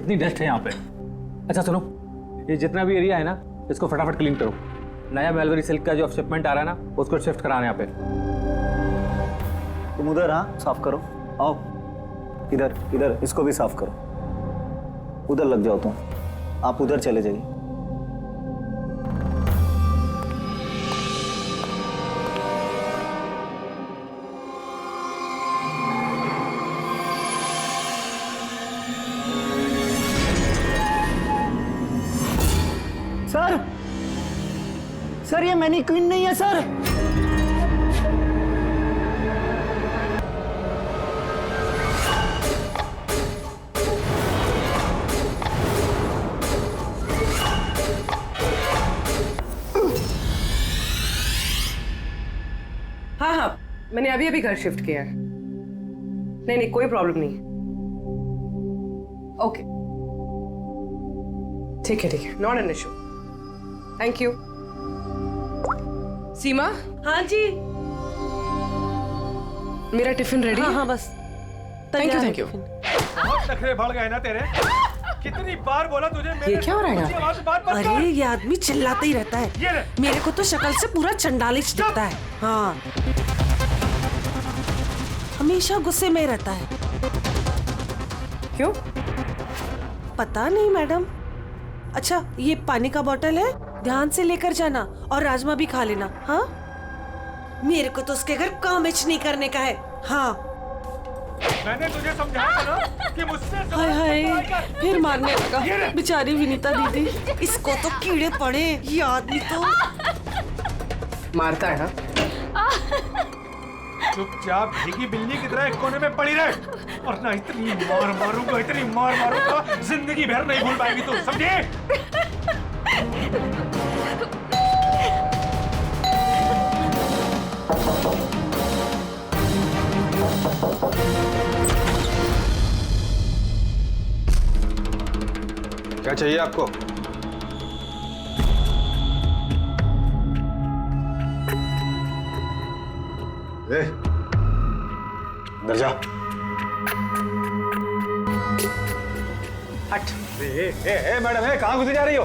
कितनी डस्ट है यहाँ पे। अच्छा सुनो, ये जितना भी एरिया है ना, इसको फटाफट क्लीन करो। नया मेलवरी सिल्क का जो शिपमेंट आ रहा है ना, उसको शिफ्ट कराना यहाँ पे। तुम उधर, हाँ साफ करो। आओ इधर, इधर इसको भी साफ करो। उधर लग जाओ तुम, आप उधर चले जाइए। सर, सर ये मैनीक्वीन नहीं है सर। हाँ हाँ, मैंने अभी अभी घर शिफ्ट किया है। नहीं नहीं, कोई प्रॉब्लम नहीं है। ओके ठीक है, not an issue. Thank you. Seema. हाँ जी। मेरा टिफिन रेडी? हाँ बस। Thank you. बहुत नखरे बढ़ गए ना तेरे। कितनी बार बोला तुझे मेरे ये क्या हो रहा है यहाँ पे? बात मत कर। अरे ये आदमी चिल्लाता ही रहता है। ये ले। मेरे को तो शक्ल से पूरा चंडालिश दिखता है। हाँ, हमेशा गुस्से में रहता है। क्यों? पता नहीं मैडम। अच्छा, ये पानी का बोतल है, ध्यान से लेकर जाना और राजमा भी खा लेना। हाँ, मेरे को तो उसके घर काम नहीं करने का है। हाँ। मैंने तुझे समझाया था ना कि मुझसे हाय हाय, फिर मारने लगा बेचारी विनीता दीदी। इसको तो कीड़े पड़े, ये आदमी तो मारता है ना। चुपचाप भीगी बिल्ली की तरह एक कोने में पड़ी रहे, वरना इतनी मार मारूंगा जिंदगी भर नहीं भूल पाएगी तू, समझे? क्या चाहिए आपको? अंदर जा। हट। मैडम, कहाँ घुसी जा रही हो?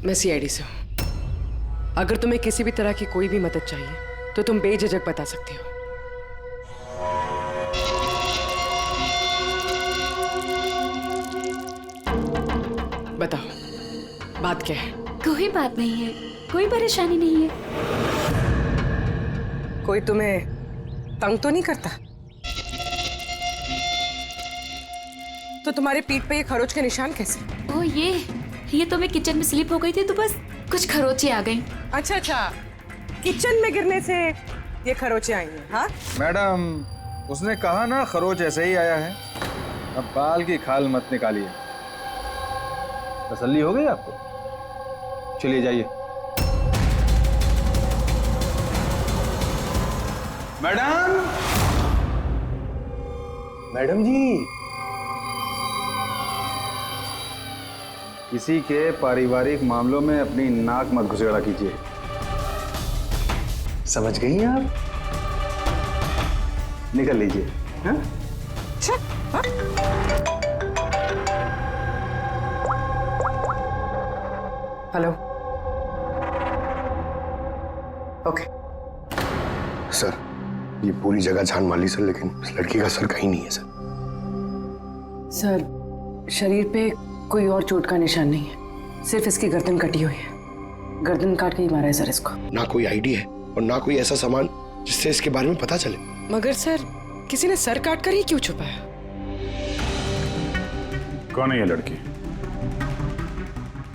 मैं सीआईडी से हूँ। अगर तुम्हें किसी भी तरह की कोई भी मदद चाहिए तो तुम बेझिझक बता सकती हो। बताओ, बात क्या है? कोई बात नहीं है, कोई परेशानी नहीं है। कोई तुम्हें तंग तो नहीं करता? तो तुम्हारे पीठ पे ये खरोच के निशान कैसे? ओ ये तो मैं किचन में स्लिप हो गई थी तो बस कुछ खरोचे आ गई। अच्छा, किचन में गिरने से ये खरोचे आई हैं। हाँ मैडम, उसने कहा ना खरोच ऐसे ही आया है। अब बाल की खाल मत निकालिए। तसल्ली हो गई आपको? चलिए जाइए। मैडम जी, किसी के पारिवारिक मामलों में अपनी नाक मत घुसेड़ा कीजिए। समझ गई आप? निकल लीजिए। हाँ? हेलो। ओके। सर, ये पूरी जगह जान माली सर, लेकिन इस लड़की का सर कहीं नहीं है सर। सर, शरीर पे कोई और चोट का निशान नहीं है, सिर्फ इसकी गर्दन कटी हुई है। गर्दन काट के ही मारा है सर इसको। ना कोई आईडी है और ना कोई ऐसा सामान जिससे इसके बारे में पता चले। मगर सर, किसी ने सर काट कर ही क्यों छुपाया? कौन है ये लड़की?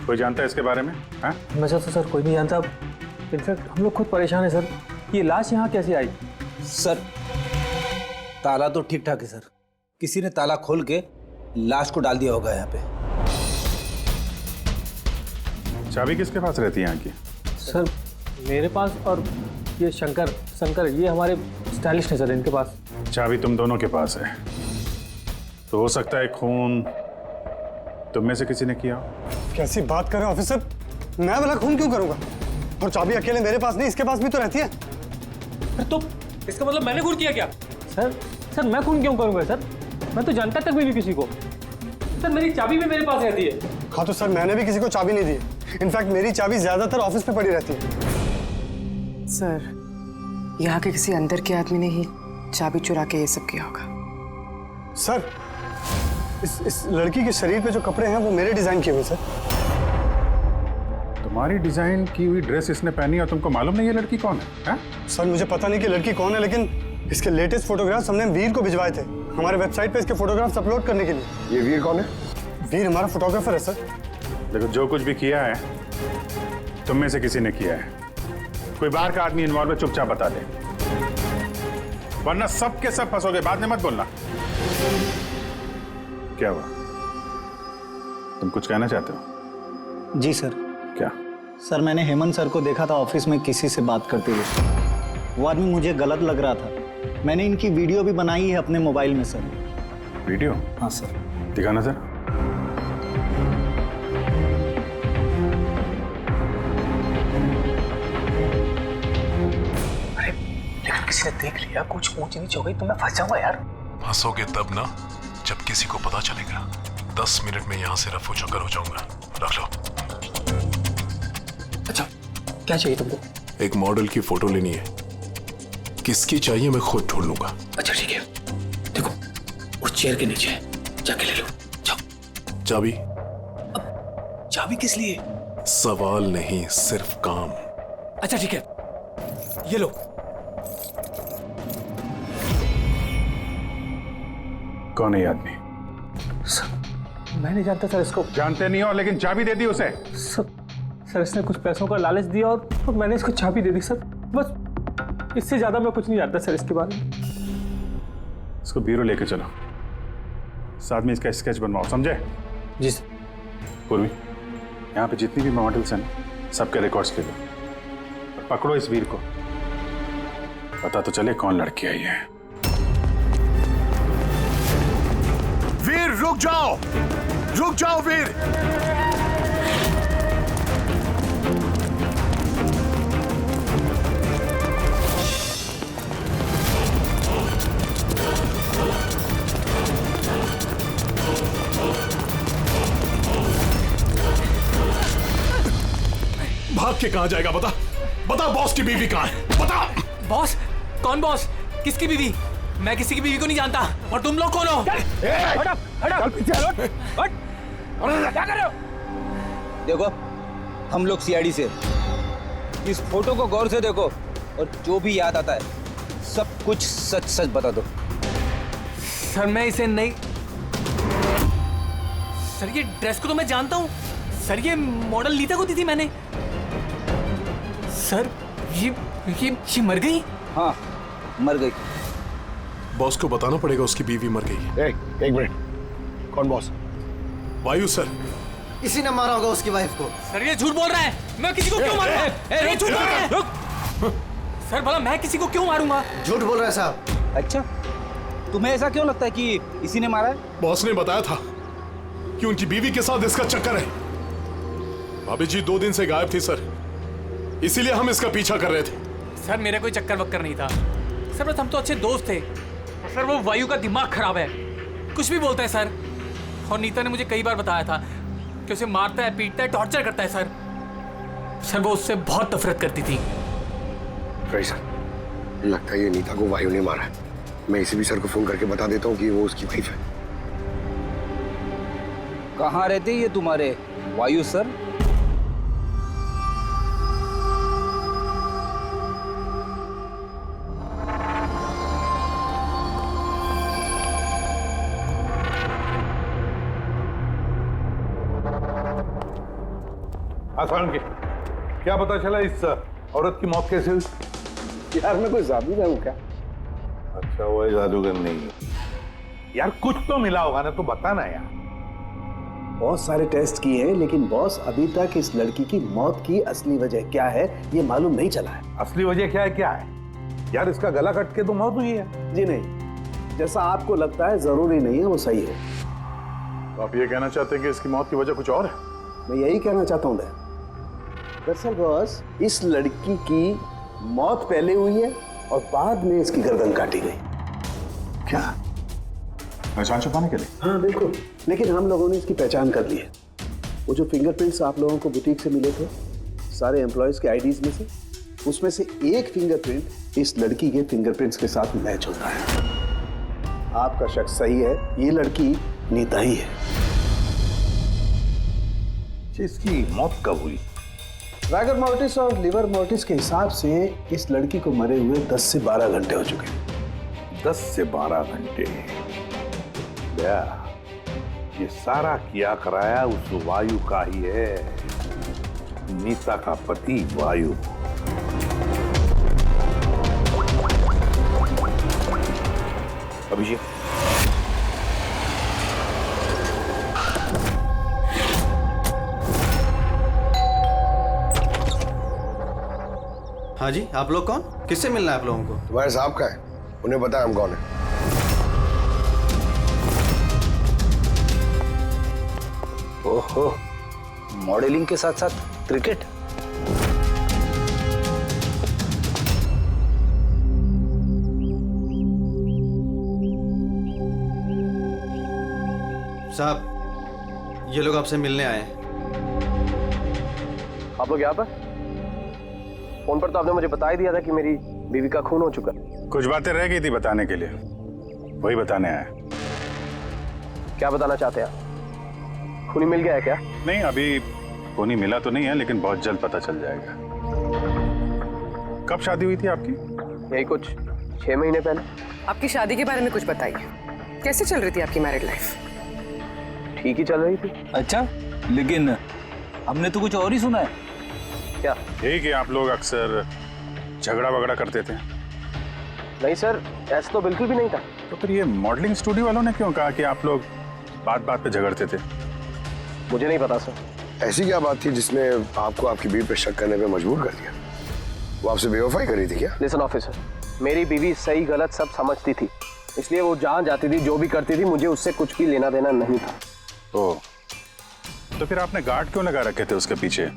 कोई जानता है इसके बारे में? हाँ? वैसे तो सर कोई नहीं जानता। इनफैक्ट हम लोग खुद परेशान है सर। ये लाश यहाँ कैसे आई? सर, ताला तो ठीक ठाक है सर। किसी ने ताला खोल के लाश को डाल दिया होगा यहाँ पे। चाबी किसके पास रहती है यहाँ की? सर मेरे पास, और ये शंकर ये हमारे स्टाइलिस्ट हैं सर, इनके पास। चाबी तुम दोनों के पास है, तो हो सकता है खून तुम में से किसी ने किया। कैसी बात कर रहे हो ऑफिसर? मैं वाला खून क्यों करूंगा? और चाबी अकेले मेरे पास नहीं, इसके पास भी तो रहती है। फिर तो इसका मतलब मैंने खून किया क्या? सर मैं खून क्यों करूंगा सर? मैं तो जानता तक भी नहीं किसी को। सर मेरी चाबी भी मेरे पास रहती है। हाँ तो सर मैंने भी किसी को चाबी नहीं दी। इनफैक्ट मेरी चाबी ज्यादातर ऑफिस पे पड़ी रहती है। सर, यहाँ के किसी अंदर के आदमी ने ही चाबी चुरा के ये सब किया होगा। सर इस लड़की के शरीर पे जो कपड़े हैं वो मेरे डिजाइन किए हुए सर। तुम्हारी डिजाइन की हुई ड्रेस इसने पहनी और तुमको मालूम नहीं ये लड़की कौन है? सर मुझे पता नहीं कि लड़की कौन है, लेकिन इसके लेटेस्ट फोटोग्राफ्स हमने वीर को भिजवाए थे हमारे वेबसाइट पे इसके फोटोग्राफ्स अपलोड करने के लिए। ये वीर कौन है? वीर हमारा फोटोग्राफर है सर। देखो, जो कुछ भी किया है तुम में से किसी ने किया है। कोई बाहर का आदमी इन्वॉल्व है, चुपचाप बता दे, वरना सब के सब फंसोगे। बाद में मत बोलना। क्या हुआ? तुम कुछ कहना चाहते हो? जी सर। क्या? सर मैंने हेमंत सर को देखा था ऑफिस में किसी से बात करते हुए। वो आदमी मुझे गलत लग रहा था। मैंने इनकी वीडियो भी बनाई है अपने मोबाइल में सर। वीडियो? हाँ सर। दिखाना सर। किसी ने देख लिया, कुछ ऊंच नीच हो गई तो मैं फंस जाऊंगा यार। फंसोगे तब ना जब किसी को पता चलेगा। 10 मिनट में यहाँ से रफू चक्कर हो जाऊंगा। रख लो। अच्छा, क्या चाहिए तुमको? एक मॉडल की फोटो लेनी है। किसकी चाहिए मैं खुद ढूंढ लूंगा। अच्छा ठीक है, देखो उस चेयर के नीचे जाके ले लो। जाओ। चाबी? अब चाबी किस लिए? सवाल नहीं, सिर्फ काम। अच्छा ठीक है, ये लो। कौन है ये आदमी? सर मैं नहीं जानता सर इसको। जानते नहीं हो, लेकिन चाबी दे दी उसे। सर इसने कुछ पैसों का लालच दिया और मैंने इसको चाबी दे दी सर। बस इससे ज्यादा मैं कुछ नहीं जानता सर इसके बारे में। इसको ब्यूरो लेके चलो, साथ में इसका स्केच बनवाओ, समझे? जी सर। पूर्वी, यहाँ पे जितनी भी मॉडल्स हैं ना, सबके रिकॉर्ड्स ले लो और पकड़ो इस वीर को। पता तो चले कौन लड़की आई है। वीर रुक जाओ, रुक जाओ वीर। भाग के कहां जाएगा? बता बता, बॉस की बीवी कहां है? बता। बॉस? कौन बॉस? किसकी बीवी? मैं किसी की बीवी को नहीं जानता। और तुम लोग कौन हो? हटो, क्या कर रहे हो? देखो, हम लोग सीआईडी से। इस फोटो को गौर से देखो और जो भी याद आता है सब कुछ सच सच बता दो। सर मैं इसे नहीं। सर ये ड्रेस को तो मैं जानता हूँ। सर ये मॉडल नीता को दी थी मैंने। सर ये मर गई? हाँ मर गई। बॉस को बताना पड़ेगा उसकी बीवी मर गई। एक मिनट, कौन बॉस? वायु सर। इसी ने मारा होगा उसकी वाइफ को। सर ये झूठ बोल रहा है। मैं किसी को क्यों मारूंगा? ये झूठ बोल रहा है। सर भला मैं किसी को क्यों मारूंगा? झूठ बोल रहा है साहब। अच्छा, तुम्हें ऐसा क्यों लगता है कि इसी ने मारा है? बॉस ने बताया था कि उनकी बीवी के साथ इसका चक्कर है। भाभी जी 2 दिन से गायब थी सर, इसीलिए हम इसका पीछा कर रहे थे। सर मेरा कोई चक्कर वक्कर नहीं था सर, बस हम तो अच्छे दोस्त थे। सर वो वायु का दिमाग खराब है, कुछ भी बोलता है सर। और नीता ने मुझे कई बार बताया था कि उसे मारता है, पीटता है, टॉर्चर करता है सर। सर वो उससे बहुत नफरत करती थी। राइट सर, लगता है ये नीता को वायु ने मारा है। मैं इसी भी सर को फोन करके बता देता हूँ कि वो उसकी वाइफ है। कहाँ रहते ये तुम्हारे वायु सर? आसान की क्या पता चला इस औरत की मौत कैसे हुई? यार मैं कोई जादूगर हूँ क्या? अच्छा वो जादूगर नहीं यार, कुछ तो मिला होगा ना, तो बताना यार। बहुत सारे टेस्ट किए हैं लेकिन बॉस अभी तक इस लड़की की मौत की असली वजह क्या है ये मालूम नहीं चला है। असली वजह क्या है यार? इसका गला कट के तो मौत हुई है। जी नहीं, जैसा आपको लगता है जरूरी नहीं है वो सही है। तो आप ये कहना चाहते हैं कि इसकी मौत की वजह कुछ और है? मैं यही कहना चाहता हूँ। दरअसल बॉस, इस लड़की की मौत पहले हुई है और बाद में इसकी गर्दन काटी गई। क्या? पहचान छुपाने के लिए? हाँ बिल्कुल, लेकिन हम लोगों ने इसकी पहचान कर ली है। वो जो फिंगरप्रिंट्स आप लोगों को बुटीक से मिले थे सारे एम्प्लॉयज के आईडीज में से, उसमें से एक फिंगरप्रिंट इस लड़की के फिंगरप्रिंट्स के साथ मैच होता है। आपका शक सही है, ये लड़की नीता ही है। इसकी मौत कब हुई? रागर मोर्टिस और लिवर मोर्टिस के हिसाब से इस लड़की को मरे हुए 10 से 12 घंटे हो चुके हैं। 10 से 12 घंटे? ये सारा किया कराया उस वायु का ही है, नीता का पति वायु। अभिषेक, हाँ जी, आप लोग कौन? किससे मिलना है आप लोगों को? तुम्हारे साहब का है, उन्हें पता है हम कौन है। ओहो, मॉडलिंग के साथ साथ क्रिकेट? साहब, ये लोग आपसे मिलने आए हैं। आप लोग यहाँ पर? फोन पर तो आपने मुझे बता ही दिया था कि मेरी बीवी का खून हो चुका। कुछ बातें रह गई थी बताने के लिए, वही बताने आया। क्या बताना चाहते हैं आप? खूनी मिल गया है क्या? नहीं, अभी खूनी मिला तो नहीं है, लेकिन बहुत जल्द पता चल जाएगा। कब शादी हुई थी आपकी? यही कुछ 6 महीने पहले। आपकी शादी के बारे में कुछ बताइए, कैसे चल रही थी आपकी मैरिड लाइफ? ठीक ही चल रही थी। अच्छा, लेकिन हमने तो कुछ और ही सुना है। क्या? यही कि आप लोग अक्सर झगड़ा वगड़ा करते थे। नहीं सर, ऐसा तो बिल्कुल भी नहीं था। तो फिर ये मॉडलिंग स्टूडियो वालों ने क्यों कहा कि आप लोग बात बात पे झगड़ते थे? मुझे नहीं पता सर। ऐसी क्या बात थी जिसने आपको आपकी बीवी पे शक करने पे मजबूर कर दिया? वो आपसे बेवफाई कर रही थी क्या? लिसन ऑफिसर, मेरी बीवी सही गलत सब समझती थी, इसलिए वो जहाँ जाती थी जो भी करती थी मुझे उससे कुछ भी लेना देना नहीं था। ओह, तो फिर आपने गार्ड क्यों लगा रखे थे उसके पीछे,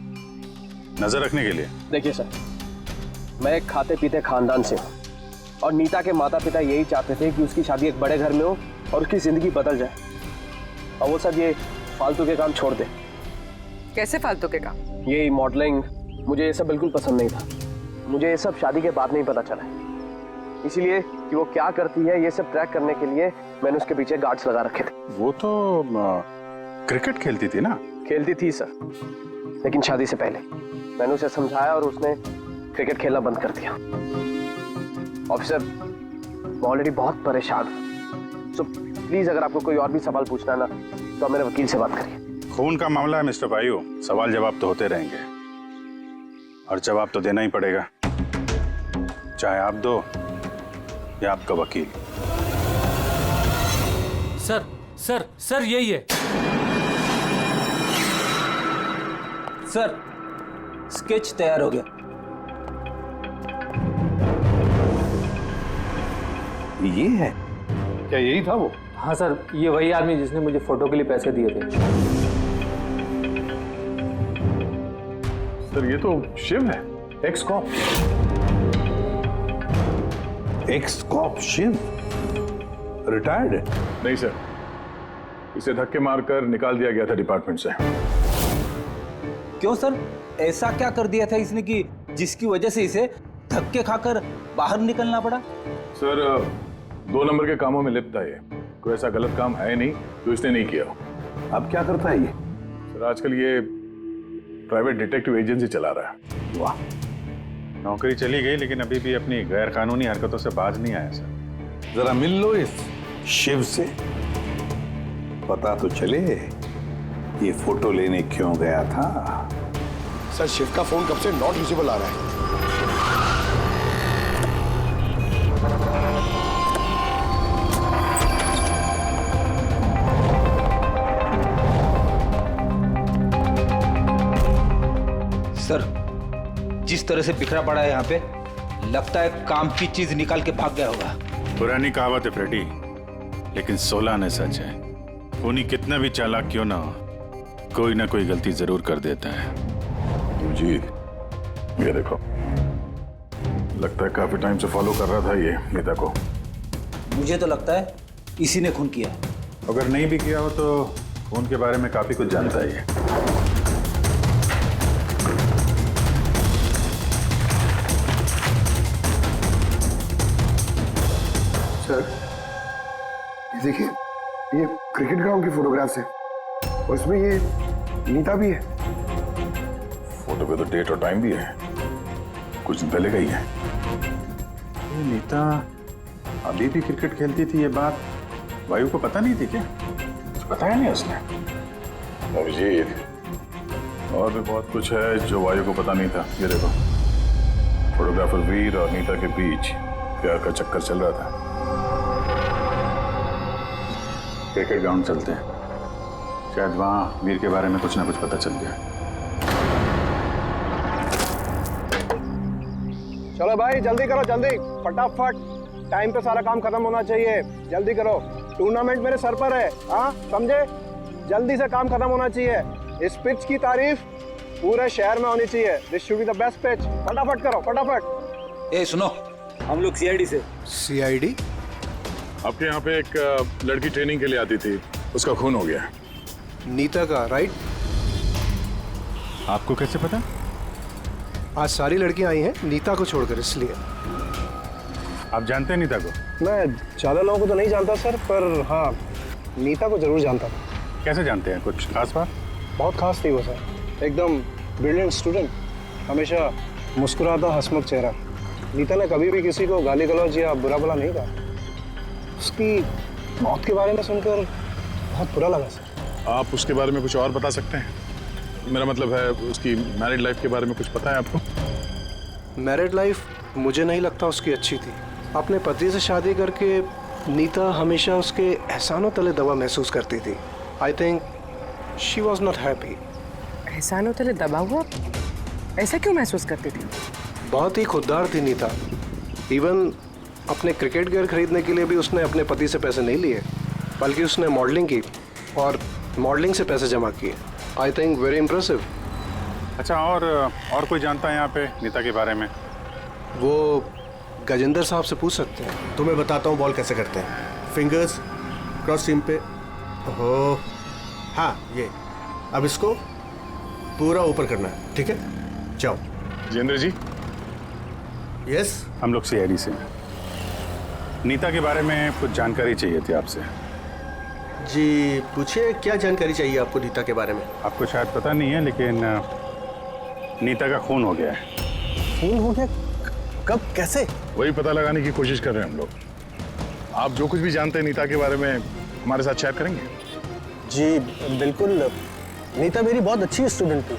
नजर रखने के लिए? देखिए सर, मैं एक खाते पीते खानदान से हूँ और नीता के माता पिता यही चाहते थे कि उसकी शादी एक बड़े घर में हो और उसकी जिंदगी बदल जाए, और वो सब ये फालतू के काम छोड़ दे। कैसे फालतू के काम? ये मॉडलिंग, मुझे ये सब बिल्कुल पसंद नहीं था। मुझे ये सब शादी के बाद नहीं पता चला, इसीलिए कि वो क्या करती है ये सब ट्रैक करने के लिए मैंने उसके पीछे गार्ड्स लगा रखे थे। वो तो क्रिकेट खेलती थी ना? खेलती थी सर, लेकिन शादी से पहले मैंने उसे समझाया और उसने क्रिकेट खेलना बंद कर दिया। ऑफिसर, मैं ऑलरेडी बहुत परेशान हूँ, सो प्लीज अगर आपको कोई और भी सवाल पूछना है ना तो आप मेरे वकील से बात करिए। खून का मामला है मिस्टर वायु, सवाल जवाब तो होते रहेंगे और जवाब तो देना ही पड़ेगा, चाहे आप दो या आपका वकील। सर सर सर यही है सर, स्केच तैयार हो गया। ये है क्या? यही था वो? हाँ सर, ये वही आदमी जिसने मुझे फोटो के लिए पैसे दिए थे। सर ये तो शिव है, ex cop. Ex cop Shiv retired है? नहीं सर, इसे धक्के मारकर निकाल दिया गया था डिपार्टमेंट से। क्यों सर, ऐसा क्या कर दिया था इसने कि जिसकी वजह से इसे धक्के खाकर बाहर निकलना पड़ा? सर 2 नंबर के कामों में लिप्त है ये, कोई ऐसा गलत काम है नहीं तो इसने नहीं किया। अब क्या करता है ये? सर आजकल ये प्राइवेट डिटेक्टिव एजेंसी चला रहा है। वाह, नौकरी चली गई लेकिन अभी भी अपनी गैर कानूनी हरकतों से बाज नहीं आया सर। जरा मिल लो इस शिव से, पता तो चले ये फोटो लेने क्यों गया था। सर शिव का फोन कब से नॉट रीचेबल आ रहा है। सर, जिस तरह से बिखरा पड़ा है यहाँ पे, लगता है काम की चीज निकाल के भाग गया होगा। पुरानी कहावत है फ्रेडी, लेकिन 16 आने सच है। खूनी कितना भी चालाक क्यों ना हो, कोई ना कोई गलती जरूर कर देता है। जी ये देखो, लगता है काफी टाइम से फॉलो कर रहा था ये नीता को। मुझे तो लगता है इसी ने खून किया है। अगर नहीं भी किया हो तो खून के बारे में काफी कुछ जानता है ये। सर, ये देखिए, ये क्रिकेट ग्राउंड की फोटोग्राफ्स है और इसमें ये नीता भी है। फोटो पे तो डेट और टाइम भी है, कुछ दिन पहले का ही है। ये नीता अभी भी क्रिकेट खेलती थी, ये बात वायु को पता नहीं थी क्या? कुछ बताया नहीं उसने? अभिजीत, और भी बहुत कुछ है जो वायु को पता नहीं था। ये देखो, फोटोग्राफर वीर और नीता के बीच प्यार का चक्कर चल रहा था। क्रिकेट ग्राउंड चलते हैं, शायद वहां वीर के बारे में कुछ ना कुछ पता चल गया। चलो भाई जल्दी करो, जल्दी फटाफट, टाइम पे सारा काम खत्म होना चाहिए। जल्दी करो, टूर्नामेंट मेरे सर पर है, हाँ समझे? जल्दी से काम खत्म होना चाहिए। इस पिच की तारीफ पूरे शहर में होनी चाहिए। This should be the best pitch. फटाफट करो, फटाफट। ए सुनो, हम लोग सीआईडी से। सीआईडी? आपके यहाँ पे एक लड़की ट्रेनिंग के लिए आती थी, उसका खून हो गया। नीता का, राइट? आपको कैसे पता? आज सारी लड़कियां आई हैं नीता को छोड़कर, इसलिए। आप जानते हैं नीता को? मैं ज़्यादा लोगों को तो नहीं जानता सर, पर हाँ नीता को जरूर जानता था। कैसे जानते हैं? कुछ खास बात? बहुत खास थी वो सर, एकदम ब्रिलियंट स्टूडेंट, हमेशा मुस्कुराता हंसमुख चेहरा। नीता ने कभी भी किसी को गाली गलौज या बुरा भला नहीं कहा। उसकी मौत के बारे में सुनकर बहुत बुरा लगा सर। आप उसके बारे में कुछ और बता सकते हैं? मेरा मतलब है उसकी मैरिड लाइफ के बारे में कुछ पता है आपको? मैरिड लाइफ मुझे नहीं लगता उसकी अच्छी थी। अपने पति से शादी करके नीता हमेशा उसके एहसानों तले दबा महसूस करती थी। I think she was not happy. एहसानों तले दबा हुआ? ऐसा क्यों महसूस करती थी? बहुत ही खुददार थी नीता। इवन अपने क्रिकेट गियर खरीदने के लिए भी उसने अपने पति से पैसे नहीं लिए, बल्कि उसने मॉडलिंग की और मॉडलिंग से पैसे जमा किए। I think very impressive. अच्छा, और कोई जानता है यहाँ पे नीता के बारे में? वो गजेंद्र साहब से पूछ सकते हैं। तुम्हें बताता हूँ बॉल कैसे करते हैं। फिंगर्स क्रॉस सीम पे, हो हाँ ये, अब इसको पूरा ऊपर करना है, ठीक है? जाओ। जितेंद्र जी। यस, हम लोग सीआईडी से। नीता के बारे में कुछ जानकारी चाहिए थी आपसे। जी पूछिए, क्या जानकारी चाहिए आपको नीता के बारे में? आपको शायद पता नहीं है, लेकिन नीता का खून हो गया है। खून हो गया? कब, कैसे? वही पता लगाने की कोशिश कर रहे हैं हम लोग। आप जो कुछ भी जानते हैं नीता के बारे में हमारे साथ शेयर करेंगे? जी बिल्कुल। नीता मेरी बहुत अच्छी स्टूडेंट थी।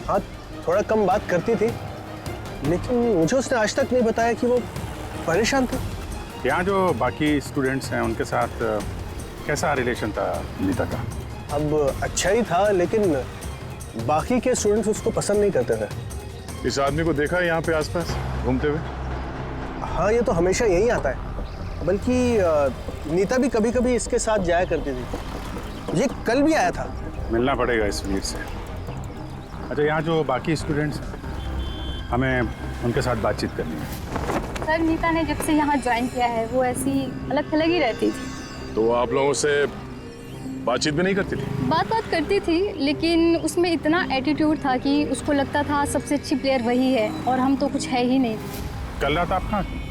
हाँ, थोड़ा कम बात करती थी, लेकिन मुझे उसने आज तक नहीं बताया कि वो परेशान थी। यहाँ जो बाकी स्टूडेंट्स हैं उनके साथ कैसा रिलेशन था नीता का? अब अच्छा ही था, लेकिन बाकी के स्टूडेंट्स उसको पसंद नहीं करते थे। इस आदमी को देखा है यहाँ पे आसपास घूमते हुए? हाँ, ये तो हमेशा यही आता है। बल्कि नीता भी कभी कभी इसके साथ जाया करती थी। ये कल भी आया था। मिलना पड़ेगा इस वीर से। अच्छा, यहाँ जो बाकी स्टूडेंट्स, हमें उनके साथ बातचीत करनी है। सर, नीता ने जब से यहाँ ज्वाइन किया है वो ऐसी अलग थलग ही रहती थी। तो आप लोगों से बातचीत भी नहीं करती थी? बात करती थी, लेकिन उसमें इतना एटीट्यूड था कि उसको लगता था सबसे अच्छी प्लेयर वही है और हम तो कुछ है ही नहीं। कल रात आप कहाँ थी?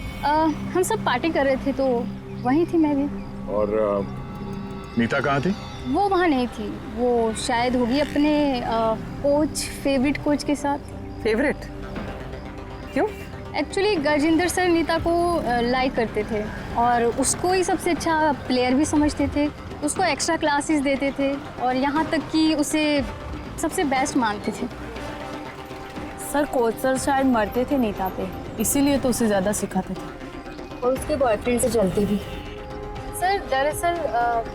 हम सब पार्टी कर रहे थे तो वहीं थी मैं भी। और नीता कहाँ थी? वो वहाँ नहीं थी, वो शायद होगी अपने कोच, फेवरेट कोच के साथ। फेवरेट? क्यों? एक्चुअली गजेंद्र सर नीता को लाइक करते थे और उसको ही सबसे अच्छा प्लेयर भी समझते थे। उसको एक्स्ट्रा क्लासेस देते थे और यहाँ तक कि उसे सबसे बेस्ट मानते थे। सर, कोच सर शायद मरते थे नीता पे, इसीलिए तो उसे ज़्यादा सिखाते थे। और उसके बॉयफ्रेंड से चलती थी। सर दरअसल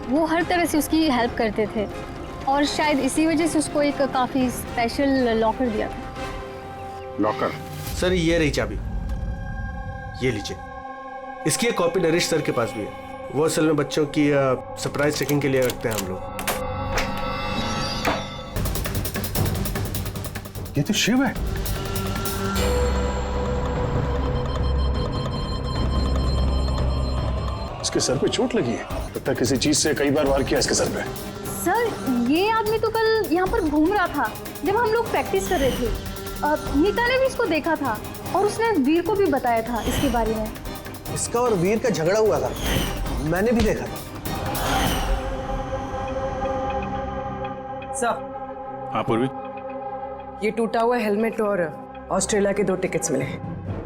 वो हर तरह से उसकी हेल्प करते थे और शायद इसी वजह से उसको एक काफ़ी स्पेशल लॉकर दिया था। लॉकर? सर ये रही चाबी, ये लीजिए। इसकी एक कॉपी नरेश सर के पास भी है। वो असल में बच्चों की सरप्राइज चेकिंग के लिए रखते हैं हम लोग। ये तो शिव है। इसके सर पे चोट लगी है। लगता है किसी चीज से कई बार वार किया इसके सर पे। सर ये आदमी तो कल यहाँ पर घूम रहा था जब हम लोग प्रैक्टिस कर रहे थे। नीता ने भी इसको देखा था और उसने वीर को भी बताया था इसके बारे में। इसका और वीर का झगड़ा हुआ था, मैंने भी देखा था। सर। हाँ पूर्वी, ये टूटा हुआ हेलमेट और ऑस्ट्रेलिया के 2 टिकट्स मिले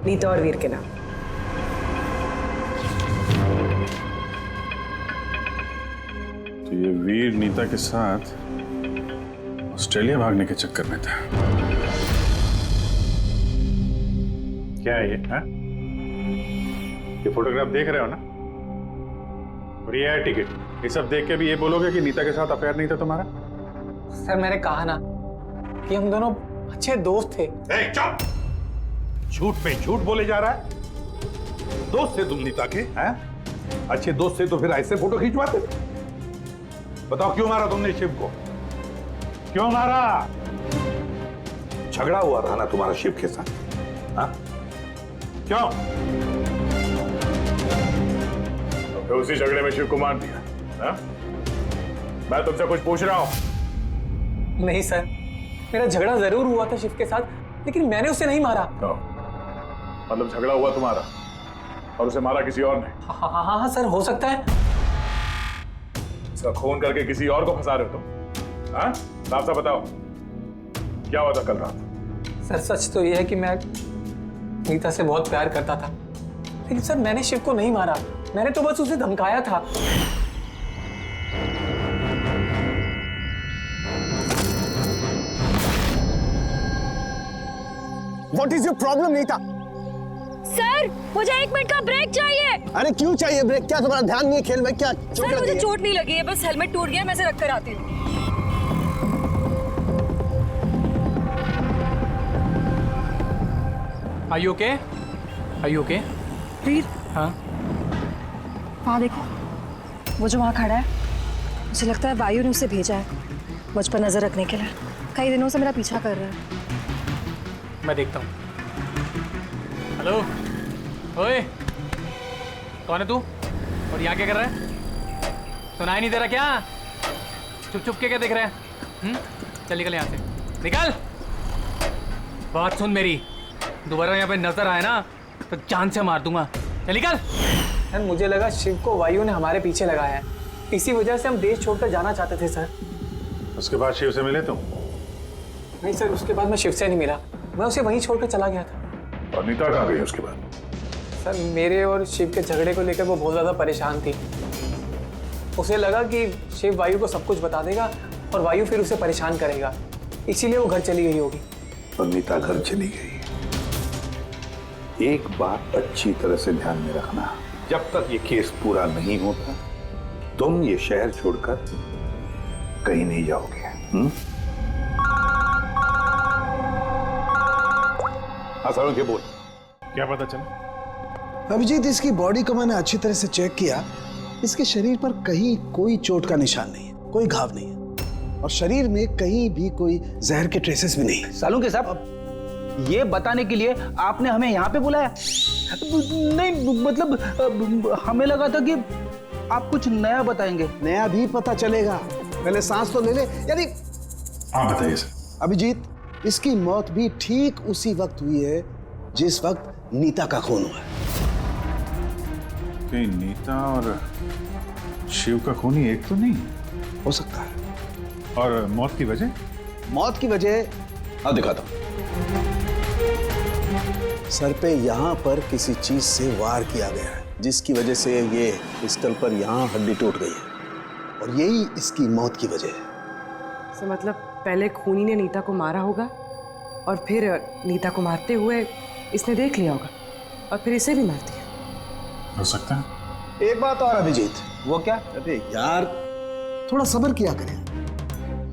नीता और वीर के नाम। तो ये वीर नीता के साथ ऑस्ट्रेलिया भागने के चक्कर में था। क्या है ये? हाँ? ये फोटोग्राफ देख रहे हो ना? और ये है टिकट। ये सब देख के भी ये बोलोगे कि नीता के साथ अफेयर नहीं था तुम्हारा? सर मैंने कहा ना कि हम दोनों अच्छे दोस्त थे। चुप! झूठ पे झूठ बोले जा रहा है। दोस्त थे तुम नीता के? हैं? अच्छे दोस्त थे तो फिर ऐसे फोटो खींचवाते? बताओ क्यों मारा तुमने शिव को? क्यों मारा? झगड़ा हुआ था ना तुम्हारा शिव के साथ? हाँ? क्यों? तो उसी झगड़े में शिव को मार दिया। हाँ? मैं तुमसे कुछ पूछ रहा हूं। नहीं सर, मेरा झगड़ा जरूर हुआ था शिव के साथ, लेकिन मैंने उसे नहीं मारा। मतलब झगड़ा हुआ तुम्हारा और उसे मारा किसी और ने? हाँ सर, हो सकता है। इसका खून करके किसी और को फंसा रहे हो तुम? हाँ? साफ साफ बताओ, क्या हुआ था कल रात? सर सच तो यह है कि मैं नीता से बहुत प्यार करता था, लेकिन सर मैंने शिव को नहीं मारा। मैंने तो बस उसे धमकाया था। What is your problem, Nita? Sir मुझे 1 मिनट का ब्रेक चाहिए। अरे क्यों चाहिए ब्रेक? क्या तुम्हारा ध्यान नहीं है खेल में? क्या सर मुझे चोट नहीं लगी है, बस हेलमेट टूट गया, मैं इसे रख कर आती हूँ। Are you okay? Are you okay? वीर, हाँ? हाँ देखो, वो जो वहाँ खड़ा है, मुझे लगता है वायु ने उसे भेजा है मुझ पर नजर रखने के लिए। कई दिनों से मेरा पीछा कर रहा है। मैं देखता हूँ। हेलो, ओए, कौन है तू? और यहाँ क्या कर रहा है? सुनाई नहीं दे रहा क्या? चुप चुप के क्या देख रहा है? चल निकल यहाँ से, निकल। बात सुन मेरी, दोबारा यहाँ पे नजर आए ना तो जान से मार दूंगा। चल निकल। सर मुझे लगा शिव को वायु ने हमारे पीछे लगाया है, इसी वजह से हम देश छोड़कर जाना चाहते थे सर। उसके बाद शिव से मिले तुम? नहीं सर, उसके बाद मैं शिव से नहीं मिला, मैं उसे वहीं छोड़कर चला गया था। और नीता कहाँ गई उसके बाद? सर मेरे और शिव के झगड़े को लेकर वो बहुत ज़्यादा परेशान थी। उसे लगा कि शिव वायु को सब कुछ बता देगा और वायु फिर उसे परेशान करेगा, इसीलिए वो घर चली गई होगी। और नीता घर चली गई। एक बात अच्छी तरह से ध्यान में रखना, जब तक ये केस पूरा नहीं होता तुम ये शहर छोड़कर कहीं नहीं जाओगे। हाँ सारुण के बोल, क्या पता चला? अभिजीत, इसकी बॉडी को मैंने अच्छी तरह से चेक किया। इसके शरीर पर कहीं कोई चोट का निशान नहीं है, कोई घाव नहीं है, और शरीर में कहीं भी कोई जहर के ट्रेसेस भी नहीं है। सालुंके साहब, ये बताने के लिए आपने हमें यहाँ पे बुलाया? नहीं मतलब हमें लगा था कि आप कुछ नया बताएंगे। नया भी पता चलेगा, पहले सांस तो ले ले। यानी हाँ बताइए सर। अभिजीत, इसकी मौत भी ठीक उसी वक्त हुई है जिस वक्त नीता का खून हुआ। कहीं नीता और शिव का खून ही एक तो नहीं हो सकता है? और मौत की वजह? मौत की वजह अब दिखाता हूं। सर पे यहाँ पर किसी चीज से वार किया गया है, जिसकी वजह से ये पिस्टल पर यहाँ हड्डी टूट गई है, और यही इसकी मौत की वजह है। तो मतलब पहले खूनी ने नीता को मारा होगा और फिर नीता को मारते हुए इसने देख लिया होगा और फिर इसे भी मार दिया। हो सकता है। एक बात और अभिजीत। वो क्या? अरे यार थोड़ा सब्र किया करें।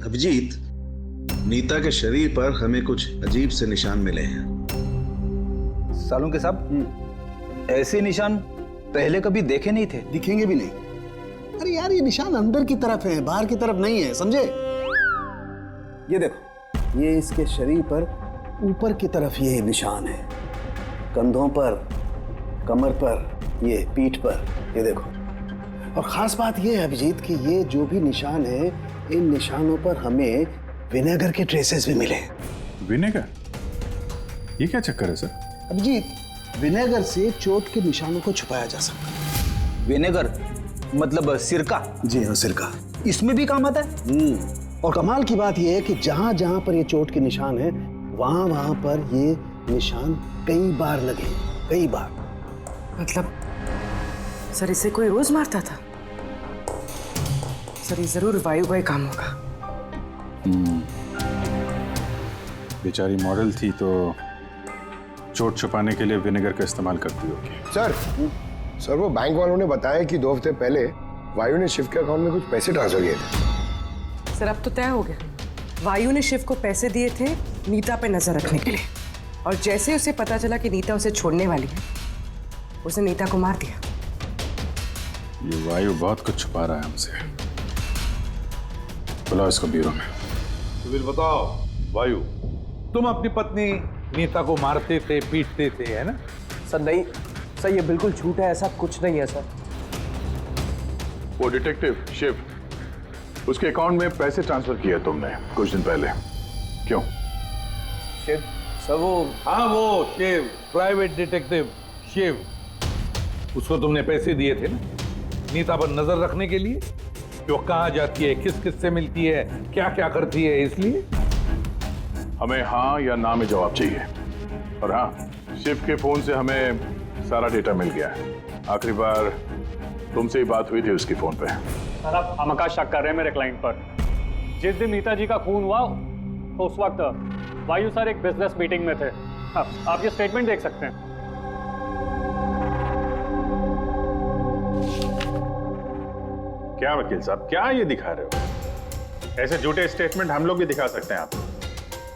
अभिजीत, नीता के शरीर पर हमें कुछ अजीब से निशान मिले हैं। सालुंके साहब, ऐसे निशान पहले कभी देखे नहीं थे। दिखेंगे भी नहीं। अरे यार, ये निशान अंदर की तरफ है, बाहर की तरफ नहीं है, समझे? ये देखो, ये इसके शरीर पर ऊपर की तरफ ये निशान है, कंधों पर, कमर पर, ये पीठ पर, ये देखो। और खास बात यह है अभिजीत कि ये जो भी निशान है, इन निशानों पर हमें विनेगर के ट्रेसेस भी मिले। विनेगर? ये क्या चक्कर है सर? अभिजीत, विनेगर से चोट के निशानों को छुपाया जा सकता है। विनेगर मतलब सिरका? जी हाँ, सिरका इसमें भी काम आता है। और कमाल की बात यह है कि जहां जहां पर ये चोट के निशान है, वहां वहां पर ये निशान कई बार लगे, कई बार। मतलब सर इसे कोई रोज मारता था? सर ये जरूर वायु का ही काम होगा। बेचारी मॉडल थी तो चोट छुपाने के लिए विनेगर का इस्तेमाल करती होगी। सर वो बैंक वालों ने बताया कि 2 हफ्ते पहले वायु ने शिव के अकाउंट में कुछ पैसे ट्रांसफर किए थे। सर अब तो तय हो गया, वायु ने शिव को पैसे दिए थे नीता पे नजर रखने के लिए, और जैसे उसे पता चला कि नीता उसे छोड़ने वाली है, उसने नीता को मार दिया। ये वायु बहुत कुछ छुपा रहा है हमसे। बुलाओ इसको ब्यूरो में। तो फिर बताओ वायु, तुम अपनी पत्नी नीता को मारते थे, पीटते थे, है ना? सर नहीं सर, ये बिल्कुल झूठ है, ऐसा कुछ नहीं है सर। वो डिटेक्टिव शिव, उसके अकाउंट में पैसे ट्रांसफर किए तुमने कुछ दिन पहले, क्यों? शिव सर वो, हाँ वो शिव, प्राइवेट डिटेक्टिव शिव, उसको तुमने पैसे दिए थे ना नीता पर नजर रखने के लिए, कि वो कहाँ जाती है, किस किस से मिलती है, क्या क्या करती है, इसलिए हमें हाँ या ना में जवाब चाहिए। और हाँ, शिव के फोन से हमें सारा डेटा मिल गया है। आखिरी बार तुमसे ही बात हुई थी उसकी फोन पे। सर आप हमका शक कर रहे हैं मेरे क्लाइंट पर। जिस दिन नीता जी का खून हुआ तो उस वक्त वायु सर एक बिजनेस मीटिंग में थे। हाँ, आप ये स्टेटमेंट देख सकते हैं। क्या वकील साहब, क्या ये दिखा रहे हो? ऐसे झूठे स्टेटमेंट हम लोग भी दिखा सकते हैं आपको,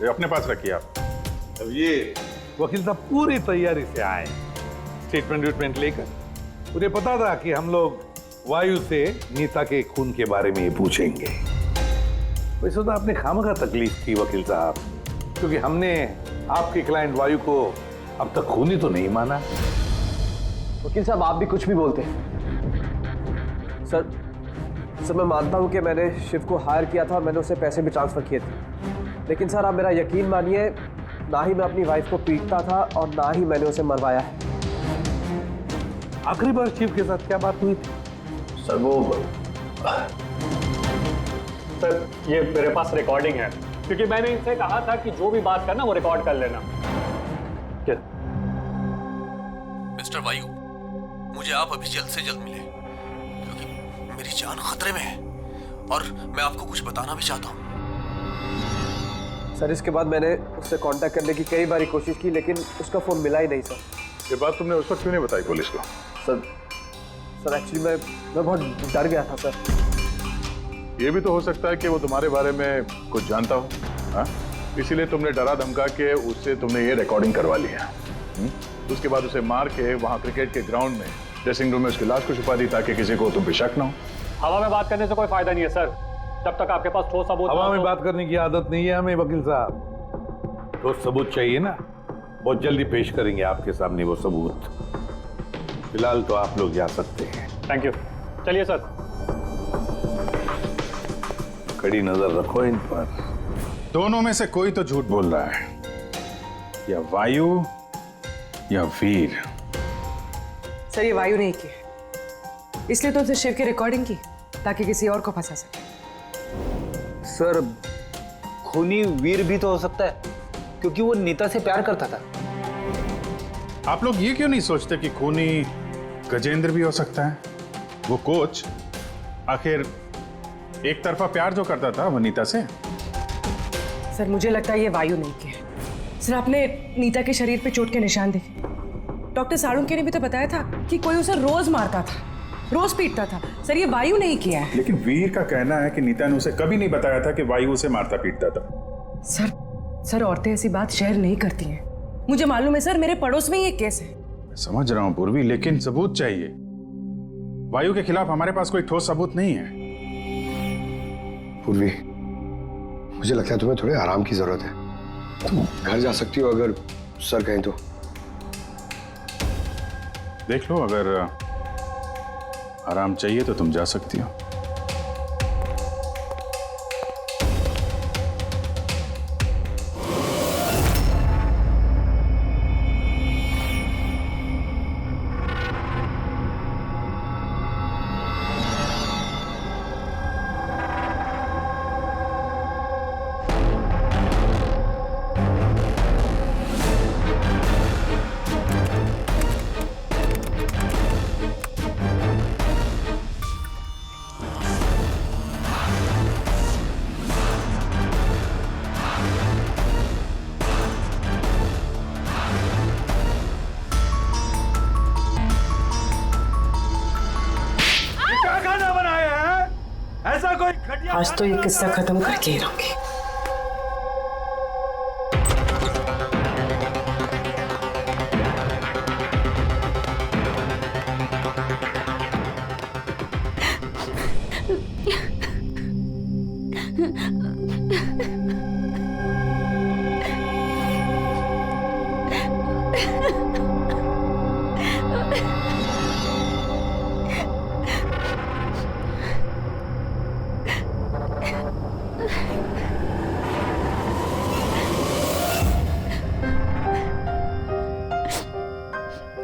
ये अपने पास रखिए आप। अब ये वकील साहब पूरी तैयारी से आए स्टेटमेंट विटमेंट लेकर। उन्हें पता था कि हम लोग वायु से नीता के खून के बारे में पूछेंगे। वैसे तो आपने खामखा तकलीफ की वकील साहब, क्योंकि हमने आपके क्लाइंट वायु को अब तक खूनी तो नहीं माना। वकील साहब आप भी कुछ भी बोलते हैं। सर मैं मानता हूं कि मैंने शिव को हायर किया था और मैंने उसे पैसे भी ट्रांसफर किए थे, लेकिन सर आप मेरा यकीन मानिए, ना ही मैं अपनी वाइफ को पीटता था और ना ही मैंने उसे मरवाया है। आखिरी बार शिव के साथ क्या बात हुई थी? सर वो सर ये मेरे पास रिकॉर्डिंग है, क्योंकि मैंने इनसे कहा था कि जो भी बात करना वो रिकॉर्ड कर लेना। क्या? मिस्टर वायु, मुझे आप अभी जल्द से जल्द मिले, क्योंकि मेरी जान खतरे में है और मैं आपको कुछ बताना भी चाहता हूँ। सर इसके बाद मैंने उससे कांटेक्ट करने की कई बार कोशिश की, लेकिन उसका फोन मिला ही नहीं सर। ये बात तुमने उस वक्त क्यों नहीं बताई पुलिस को? सर एक्चुअली मैं बहुत डर गया था सर। ये भी तो हो सकता है कि वो तुम्हारे बारे में कुछ जानता हो, हाँ? इसीलिए तुमने डरा धमका के उससे तुमने ये रिकॉर्डिंग करवा ली है। उसके बाद उसे मार के वहाँ क्रिकेट के ग्राउंड में ड्रेसिंग रूम में उसकी लाश को छुपा दी ताकि किसी को तुम पे शक ना हो। हवा में बात करने से कोई फायदा नहीं है सर, जब तक आपके पास ठोस सबूत। हवा में बात करने की आदत नहीं है हमें वकील साहब, ठोस सबूत चाहिए ना, बहुत जल्दी पेश करेंगे आपके सामने वो सबूत। फिलहाल तो आप लोग जा सकते हैं। थैंक यू, चलिए सर। कड़ी नजर रखो इन पर। दोनों में से कोई तो झूठ बोल रहा है, या वायु या वीर। सर ये वायु नहीं की, इसलिए तो उसे शिव की रिकॉर्डिंग की ताकि किसी और को फंसा सके। सर खूनी वीर भी तो हो सकता है, क्योंकि वो नीता से प्यार करता था। आप लोग ये क्यों नहीं सोचते कि खूनी गजेंद्र भी हो सकता है? वो कोच आखिर एक तरफा प्यार जो करता था वो नीता से। सर मुझे लगता है ये वायु नहीं की है। सर आपने नीता के शरीर पे चोट के निशान देखे। डॉक्टर साळुंखे ने भी तो बताया था कि कोई उसे रोज मारता था, रोज पीटता था। सर ये वायु नहीं किया है। लेकिन वीर का कहना है कि नीता ने उसे कभी नहीं बताया था कि वायु उसे मारता पीटता था। सर औरतें ऐसी बात शेयर नहीं करती हैं। मुझे मालूम है सर, मेरे पड़ोस में ये केस है। मैं समझ रहा हूं पूर्वी, लेकिन सबूत चाहिए। वायु के खिलाफ हमारे पास कोई ठोस सबूत नहीं है। पूर्वी, मुझे लगता है तुम्हें थोड़े आराम की जरूरत है। तुम घर जा सकती हो अगर सर कहें तो। देख लो, अगर आराम चाहिए तो तुम जा सकती हो। आज तो ये किस्सा खत्म करके ही रहूंगी।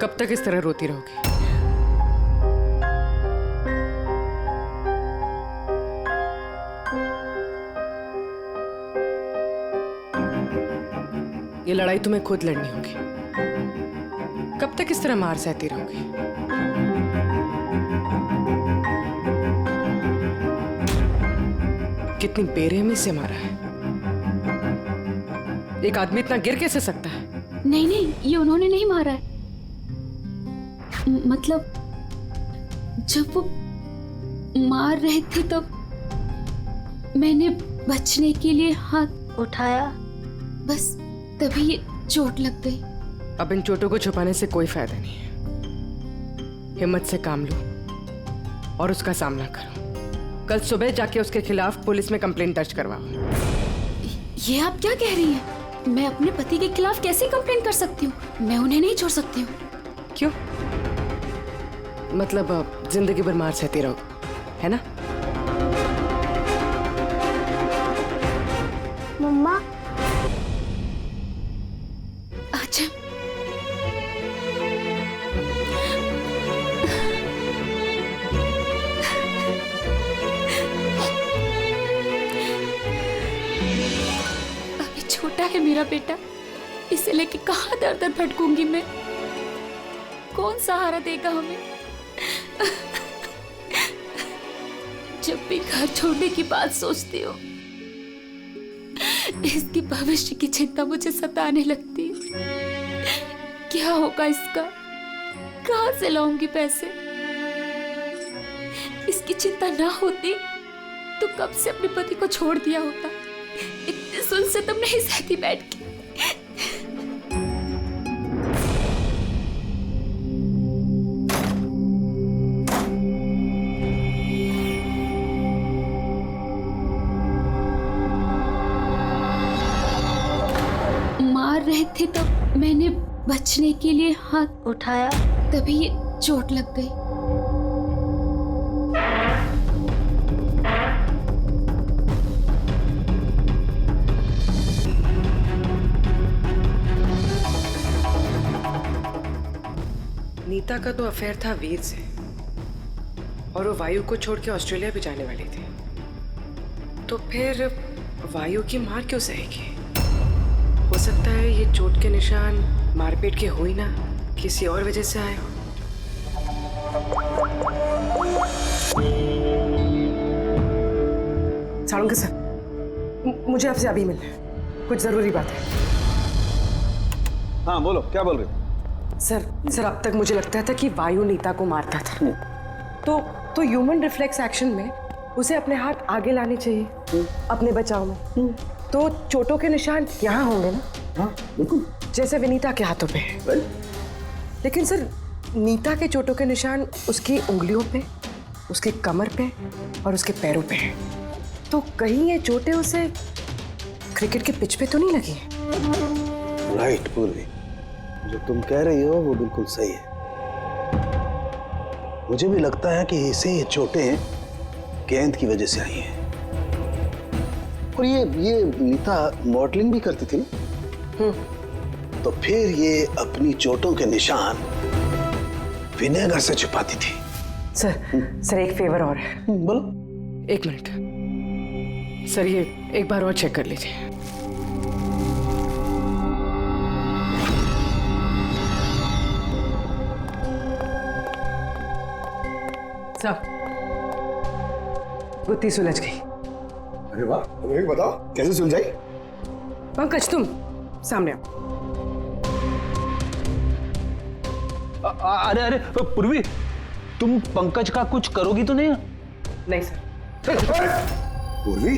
कब तक इस तरह रोती रहोगी? ये लड़ाई तुम्हें खुद लड़नी होगी। कब तक इस तरह मार सहती रहोगी? कितनी बेरहमी से मारा है। एक आदमी इतना गिर कैसे सकता है? नहीं नहीं, ये उन्होंने नहीं मारा है। मतलब जब वो मार रहे थे तब मैंने बचने के लिए हाथ उठाया, बस तभी ये चोट लग गई। अब इन चोटों को छुपाने से कोई फायदा नहीं है। हिम्मत से काम लो और उसका सामना करो। कल सुबह जाके उसके खिलाफ पुलिस में कंप्लेंट दर्ज करवाओ। ये आप क्या कह रही हैं? मैं अपने पति के खिलाफ कैसे कंप्लेंट कर सकती हूँ? मैं उन्हें नहीं छोड़ सकती हूँ। क्यों? मतलब जिंदगी भर मार सहती रहो, है ना? मम्मा अच्छा अभी छोटा है मेरा बेटा, इसे लेके कहाँ दर दर भटकूंगी मैं? कौन सहारा देगा हमें? जब भी घर छोड़ने की बात सोचती हूँ, इसकी भविष्य की चिंता मुझे सताने लगती है। क्या होगा इसका? कहाँ से लाऊंगी पैसे? इसकी चिंता ना होती तो कब से अपने पति को छोड़ दिया होता। इतने सुन से तुम नहीं सहती बैठ के। रहे थे तब मैंने बचने के लिए हाथ उठाया, तभी ये चोट लग गई। नीता का तो अफेयर था वीर से और वो वायु को छोड़ के ऑस्ट्रेलिया भी जाने वाली थी। तो फिर वायु की मार क्यों सहेगी? हो सकता है ये चोट के निशान मारपीट के हो ही ना, किसी और वजह से आए हो। साळुंके सर, मुझे आपसे अभी मिलना है, कुछ जरूरी बात है। हाँ बोलो, क्या बोल रहे हो? सर अब तक मुझे लगता था कि वायु नीता को मारता था। तो ह्यूमन रिफ्लेक्स एक्शन में उसे अपने हाथ आगे लाने चाहिए अपने बचाव में। तो चोटों के निशान यहाँ होंगे ना? हाँ बिल्कुल, जैसे विनीता के हाथों पे है। लेकिन सर नीता के चोटों के निशान उसकी उंगलियों पे, उसकी कमर पे और उसके पैरों पे है। तो कहीं ये चोटें उसे क्रिकेट के पिच पे तो नहीं लगी? राइट पूर्वी, जो तुम कह रही हो वो बिल्कुल सही है। मुझे भी लगता है कि इसे ये चोटें गेंद की वजह से आई हैं। और ये नीता मॉडलिंग भी करती थी ना? तो फिर ये अपनी चोटों के निशान विनेगर से छुपाती थी। सर एक फेवर और है। बोलो। 1 मिनट सर, ये एक बार और चेक कर लीजिए। सर गुत्ती सुलझ गई। अरे वाह, तुम्हें बताओ कैसे सुलझाई? पंकज तुम सामने आओ। अरे पूर्वी, तुम पंकज का कुछ करोगी तो नहीं? नहीं सर। पूर्वी,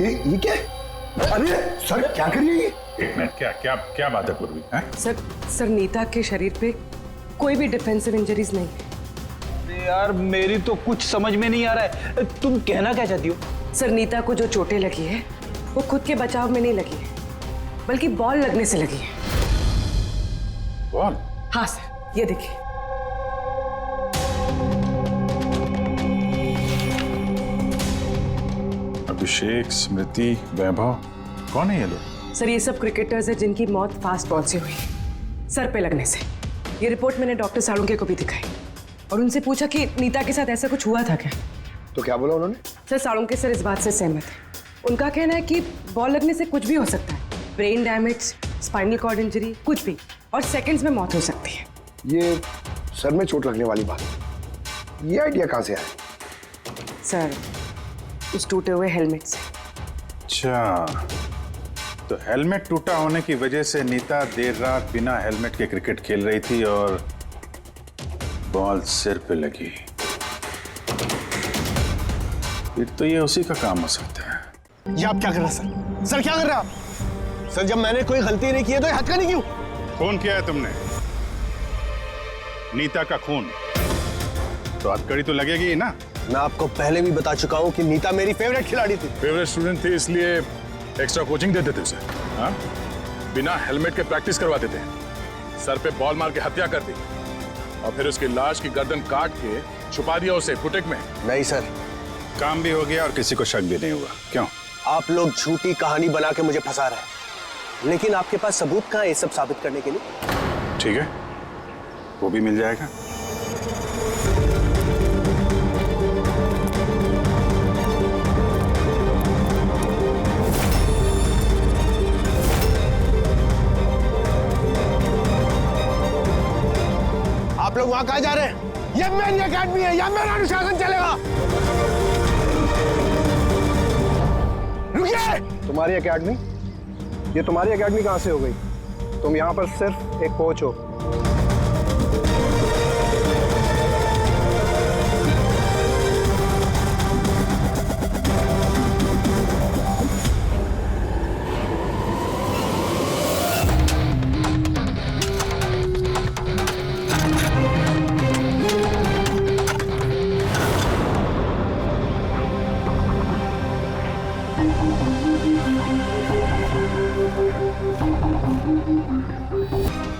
ये क्या है? अरे सर क्या कर रही है ये? एक मिनट, क्या बात है पूर्वी? सर नीता के शरीर पे कोई भी डिफेंसिव इंजरीज नहीं है। यार मेरी तो कुछ समझ में नहीं आ रहा है, तुम कहना क्या चाहती हो? सर नीता को जो चोटें लगी है वो खुद के बचाव में नहीं लगी है, बल्कि बॉल लगने से लगी है। बॉल? हाँ सर, ये देखिए। अभिषेक, स्मृति, वैभव, कौन है ये लोग? सर ये सब क्रिकेटर्स हैं जिनकी मौत फास्ट बॉल से हुई, सर पे लगने से। ये रिपोर्ट मैंने डॉक्टर साळुंके को भी दिखाई और उनसे पूछा कि नीता के साथ ऐसा कुछ हुआ था क्या। तो क्या बोला उन्होंने? सर साळुंके सर इस बात से सहमत है। उनका कहना है कि बॉल लगने से कुछ भी हो सकता है, brain damage, spinal cord injury, कुछ भी, और सेकंड्स में मौत हो सकती है। ये सर में चोट लगने वाली बात, ये आइडिया कहाँ से आया? सर उस टूटे हुए हेलमेट से। अच्छा, तो हेलमेट टूटा होने की वजह से नीता देर रात बिना हेलमेट के क्रिकेट खेल रही थी और बॉल सिर पे लगी। फिर तो ये उसी का काम हो सकता है। ये आप क्या कर रहे हैं सर? क्या कर रहे हैं आप? सर जब मैंने कोई गलती नहीं की है तो हत्या नहीं क्यों? खून किया है तुमने, नीता का खून, तो हथकड़ी तो लगेगी ही ना। मैं आपको पहले भी बता चुका हूँ कि नीता मेरी फेवरेट खिलाड़ी थी। फेवरेट स्टूडेंट थी इसलिए एक्स्ट्रा कोचिंग देते थे उसे, हाँ? बिना हेलमेट के प्रैक्टिस करवाते थे, सर पे बॉल मार के हत्या कर दी और फिर उसकी लाश की गर्दन काट के छुपा दिया उसे फुटेक में। नहीं सर, काम भी हो गया और किसी को शक भी नहीं हुआ। क्यों? आप लोग झूठी कहानी बना के मुझे फंसा रहे हैं, लेकिन आपके पास सबूत कहाँ है ये सब साबित करने के लिए? ठीक है, वो भी मिल जाएगा। आप लोग वहां कहाँ जा रहे हैं? ये मेरी अकेडमी है, यहाँ मेरा अनुशासन चलेगा। रुकिए! तुम्हारी एकेडमी? ये तुम्हारी एकेडमी कहाँ से हो गई? तुम यहाँ पर सिर्फ एक कोच हो।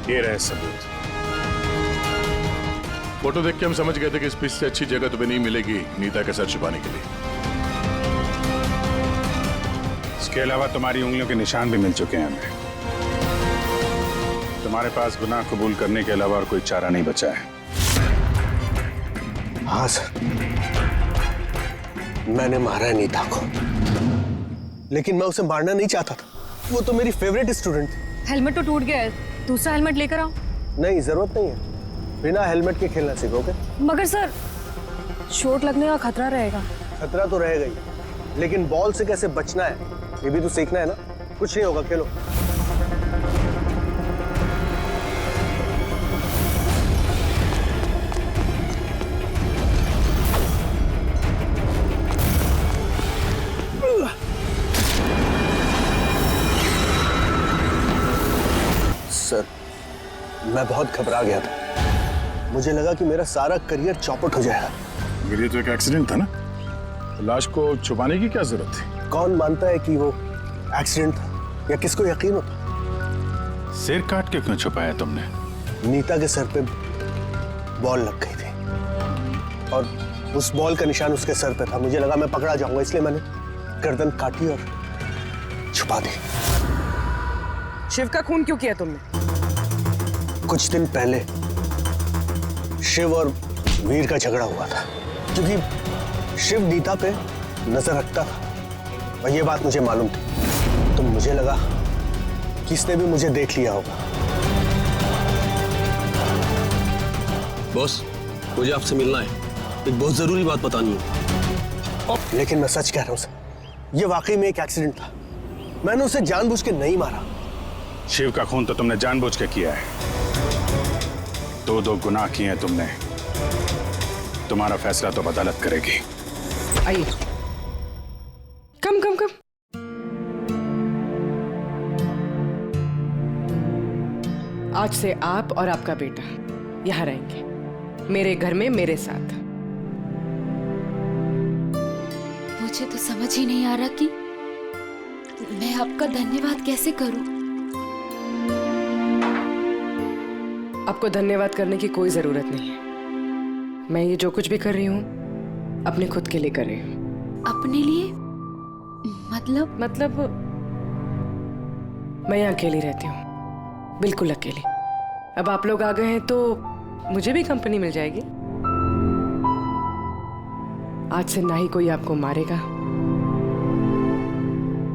ये रहे सबूत। फोटो देख के हम समझ गए थे कि इस पीस से अच्छी जगह तुम्हें नहीं मिलेगी नीता के सर छुपाने के लिए। इसके अलावा तुम्हारी उंगलियों के निशान भी मिल चुके हैं हमें। तुम्हारे पास गुनाह कबूल करने के अलावा और कोई चारा नहीं बचा है। हाँ सर, मैंने मारा है नीता को, लेकिन मैं उसे मारना नहीं चाहता था। वो तो मेरी फेवरेट स्टूडेंट थी। हेलमेट तो टूट गया है, दूसरा हेलमेट लेकर आओ। नहीं, जरूरत नहीं है, बिना हेलमेट के खेलना सीखोगे। मगर सर चोट लगने का खतरा रहेगा। खतरा तो रहेगा ही, लेकिन बॉल से कैसे बचना है ये भी तो सीखना है ना। कुछ नहीं होगा, खेलो। सर मैं बहुत घबरा गया था, मुझे लगा कि मेरा सारा करियर चौपट हो जाएगा। मगर ये तो एक एक्सीडेंट था ना, लाश को छुपाने की क्या जरूरत थी? कौन मानता है कि वो एक्सीडेंट था या किसको यकीन होता? सिर काट के क्यों छुपाया तुमने? नीता के सर पे बॉल लग गई थी। और उस बॉल का निशान उसके सर पे था। मुझे लगा मैं पकड़ा जाऊंगा, इसलिए मैंने गर्दन काटी और छुपा दी। शिव का खून क्यों किया तुमने? कुछ दिन पहले शिव और वीर का झगड़ा हुआ था, क्योंकि शिव नीता पे नजर रखता था और ये बात मुझे मालूम थी, तो मुझे लगा कि इसने भी मुझे देख लिया होगा। बॉस, मुझे आपसे मिलना है, एक बहुत जरूरी बात बतानी है। लेकिन मैं सच कह रहा हूं सर, ये वाकई में एक एक्सीडेंट था। मैंने उसे जानबूझ के नहीं मारा। शिव का खून तो तुमने जानबूझ के किया है। दो गुनाह किए हैं तुमने। तुम्हारा फैसला तो अदालत करेगी। आइए। कम कम कम। आज से आप और आपका बेटा यहाँ रहेंगे, मेरे घर में मेरे साथ। मुझे तो समझ ही नहीं आ रहा कि मैं आपका धन्यवाद कैसे करूं। आपको धन्यवाद करने की कोई जरूरत नहीं है। मैं ये जो कुछ भी कर रही हूँ अपने खुद के लिए कर रही हूँ। अपने लिए? मतलब मैं यहाँ अकेली रहती हूँ, बिल्कुल अकेली। अब आप लोग आ गए हैं तो मुझे भी कंपनी मिल जाएगी। आज से ना ही कोई आपको मारेगा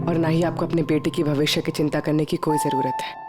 और ना ही आपको अपने बेटे की भविष्य की चिंता करने की कोई जरूरत है।